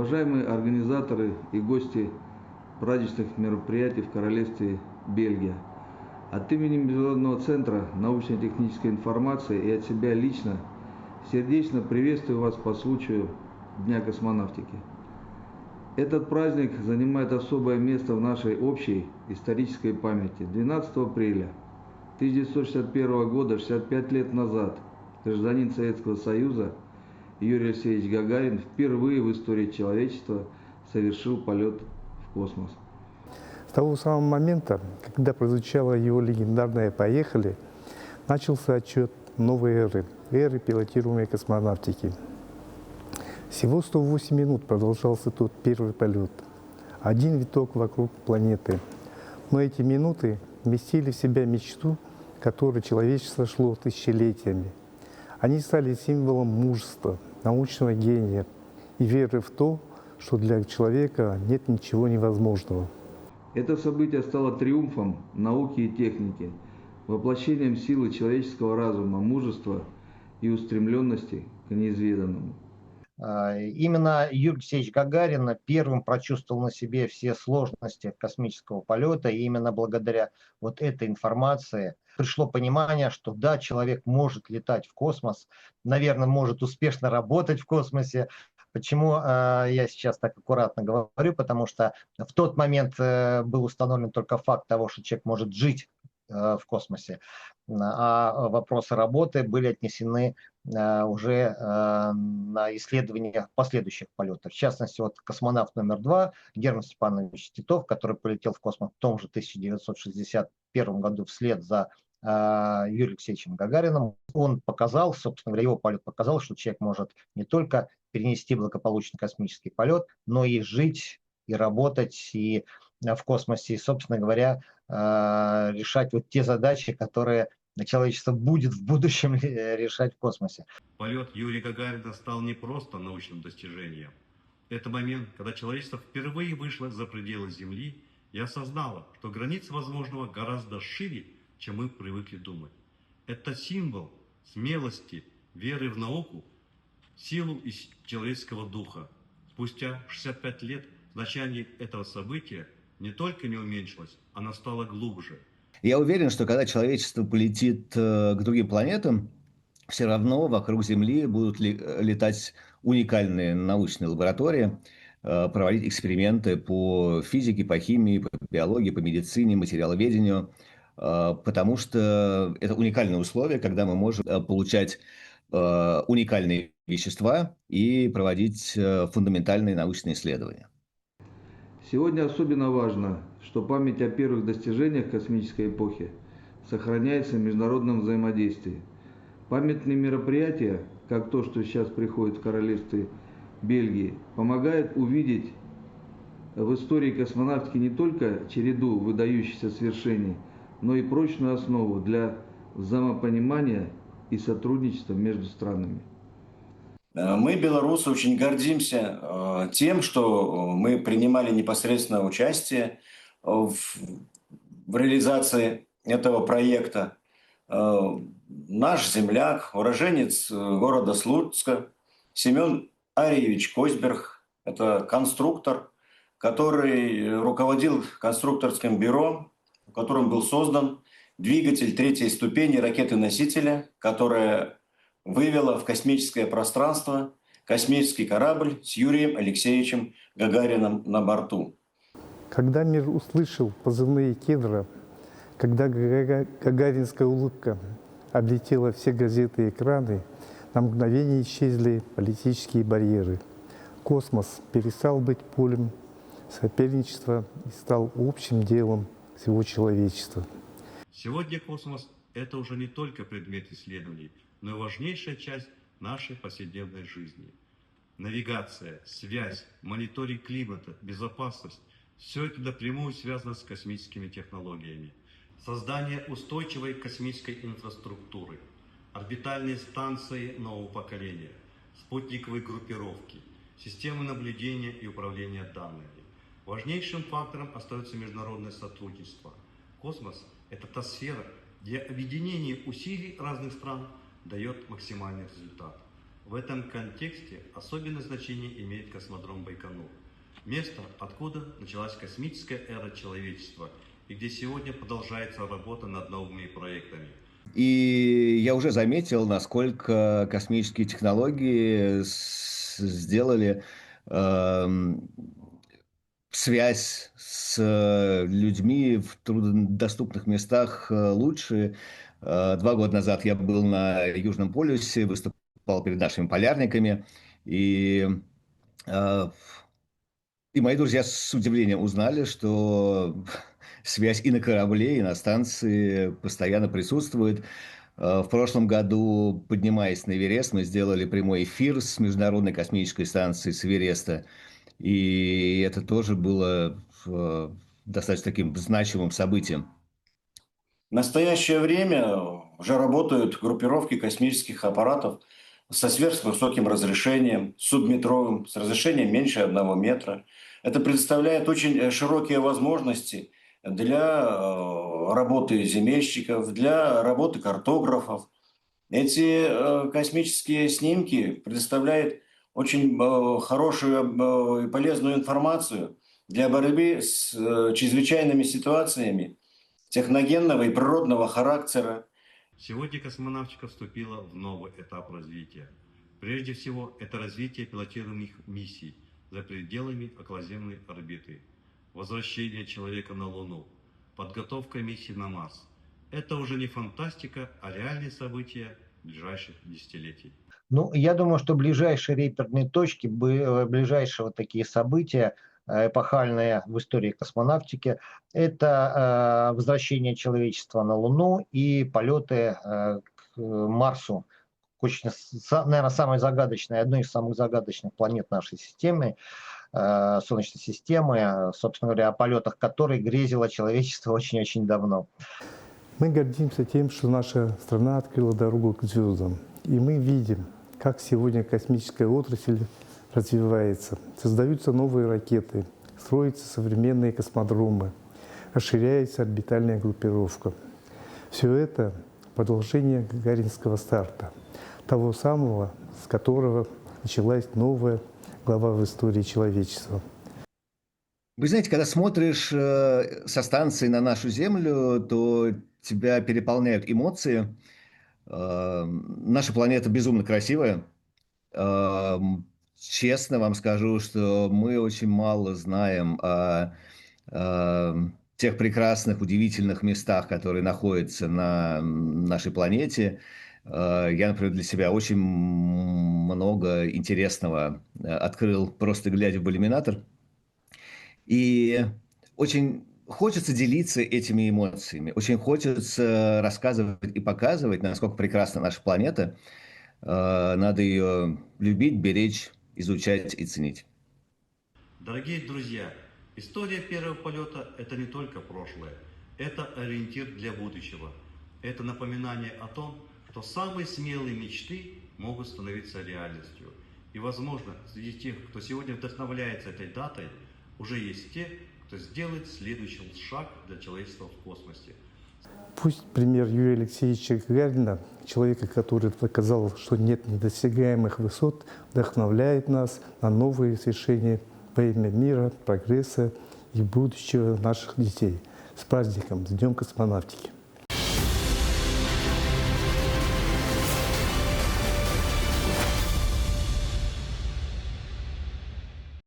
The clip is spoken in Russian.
Уважаемые организаторы и гости праздничных мероприятий в Королевстве Бельгия, от имени Международного центра научно-технической информации и от себя лично сердечно приветствую вас по случаю Дня космонавтики. Этот праздник занимает особое место в нашей общей исторической памяти. 12 апреля 1961 года, 65 лет назад, гражданин Советского Союза Юрий Алексеевич Гагарин впервые в истории человечества совершил полет в космос. С того самого момента, когда прозвучало его легендарное «Поехали», начался отчет новой эры пилотируемой космонавтики. Всего 108 минут продолжался тот первый полет. Один виток вокруг планеты. Но эти минуты вместили в себя мечту, к которой человечество шло тысячелетиями. Они стали символом мужества, научного гения и веры в то, что для человека нет ничего невозможного. Это событие стало триумфом науки и техники, воплощением силы человеческого разума, мужества и устремленности к неизведанному. Именно Юрий Алексеевич Гагарин первым прочувствовал на себе все сложности космического полета, и именно благодаря вот этой информации пришло понимание, что да, человек может летать в космос, наверное, может успешно работать в космосе. Почему я сейчас так аккуратно говорю? Потому что в тот момент был установлен только факт того, что человек может жить в космосе, а вопросы работы были отнесены уже на исследования последующих полетов. В частности, вот космонавт номер 2 Герман Степанович Титов, который полетел в космос в том же 1961 году вслед за Юрием Алексеевичем Гагарином, он показал, собственно говоря, его полет показал, что человек может не только перенести благополучный космический полет, но и жить, и работать, и в космосе, и, собственно говоря, решать вот те задачи, которые человечество будет в будущем решать в космосе. Полет Юрия Гагарина стал не просто научным достижением. Это момент, когда человечество впервые вышло за пределы Земли и осознало, что границы возможного гораздо шире, чем мы привыкли думать. Это символ смелости, веры в науку, силу человеческого духа. Спустя 65 лет значение этого события не только не уменьшилось, оно стало глубже. Я уверен, что когда человечество полетит к другим планетам, все равно вокруг Земли будут летать уникальные научные лаборатории, проводить эксперименты по физике, по химии, по биологии, по медицине, материаловедению, потому что это уникальные условия, когда мы можем получать уникальные вещества и проводить фундаментальные научные исследования. Сегодня особенно важно, что память о первых достижениях космической эпохи сохраняется в международном взаимодействии. Памятные мероприятия, как то, что сейчас приходит в Королевстве Бельгии, помогают увидеть в истории космонавтики не только череду выдающихся свершений, но и прочную основу для взаимопонимания и сотрудничества между странами. Мы, белорусы, очень гордимся тем, что мы принимали непосредственно участие в реализации этого проекта. Наш земляк, уроженец города Слуцка, Семен Арьевич Косьберг, это конструктор, который руководил конструкторским бюро, в котором был создан двигатель третьей ступени ракеты-носителя, которая вывела в космическое пространство космический корабль с Юрием Алексеевичем Гагарином на борту. Когда мир услышал позывные «Кедра», когда гагаринская улыбка облетела все газеты и экраны, на мгновение исчезли политические барьеры. Космос перестал быть полем соперничества и стал общим делом всего человечества. Сегодня космос – это уже не только предмет исследований, но и важнейшая часть нашей повседневной жизни. Навигация, связь, мониторинг климата, безопасность – все это напрямую связано с космическими технологиями. Создание устойчивой космической инфраструктуры, орбитальные станции нового поколения, спутниковые группировки, системы наблюдения и управления данными. Важнейшим фактором остается международное сотрудничество. Космос – это та сфера, где объединение усилий разных стран дает максимальный результат. В этом контексте особенное значение имеет космодром Байконур. Место, откуда началась космическая эра человечества и где сегодня продолжается работа над новыми проектами. И я уже заметил, насколько космические технологии сделали связь с людьми в труднодоступных местах лучше. 2 года назад я был на Южном полюсе, выступал перед нашими полярниками, и мои друзья с удивлением узнали, что связь и на корабле, и на станции постоянно присутствует. В прошлом году, поднимаясь на Эверест, мы сделали прямой эфир с Международной космической станцией с Эвереста. И это тоже было достаточно таким значимым событием. В настоящее время уже работают группировки космических аппаратов со сверхвысоким разрешением, субметровым, с разрешением меньше 1 метра. Это предоставляет очень широкие возможности для работы земельщиков, для работы картографов. Эти космические снимки предоставляют очень хорошую и полезную информацию для борьбы с чрезвычайными ситуациями техногенного и природного характера. Сегодня космонавтика вступила в новый этап развития. Прежде всего, это развитие пилотируемых миссий за пределами околоземной орбиты, возвращение человека на Луну, подготовка миссий на Марс. Это уже не фантастика, а реальные события ближайших десятилетий. Ну, я думаю, что ближайшие реперные точки, ближайшие вот такие события, эпохальные в истории космонавтики, это возвращение человечества на Луну и полеты к Марсу, очень, наверное, одной из самых загадочных планет нашей системы, Солнечной системы, собственно говоря, о полетах которой грезило человечество очень-очень давно. Мы гордимся тем, что наша страна открыла дорогу к звездам. И мы видим, как сегодня космическая отрасль развивается. Создаются новые ракеты, строятся современные космодромы, расширяется орбитальная группировка. Все это продолжение гагаринского старта, того самого, с которого началась новая глава в истории человечества. Вы знаете, когда смотришь со станции на нашу Землю, то тебя переполняют эмоции. Наша планета безумно красивая. Честно вам скажу, что мы очень мало знаем о тех прекрасных, удивительных местах, которые находятся на нашей планете. Я, например, для себя очень много интересного открыл, просто глядя в иллюминатор. И очень хочется делиться этими эмоциями, очень хочется рассказывать и показывать, насколько прекрасна наша планета. Надо ее любить, беречь, изучать и ценить. Дорогие друзья, история первого полета – это не только прошлое, это ориентир для будущего. Это напоминание о том, что самые смелые мечты могут становиться реальностью. И, возможно, среди тех, кто сегодня вдохновляется этой датой, уже есть те, кто сделает следующий шаг для человечества в космосе. Пусть пример Юрия Алексеевича Гагарина, человека, который доказал, что нет недосягаемых высот, вдохновляет нас на новые свершения во имя мира, прогресса и будущего наших детей. С праздником, с Днем космонавтики!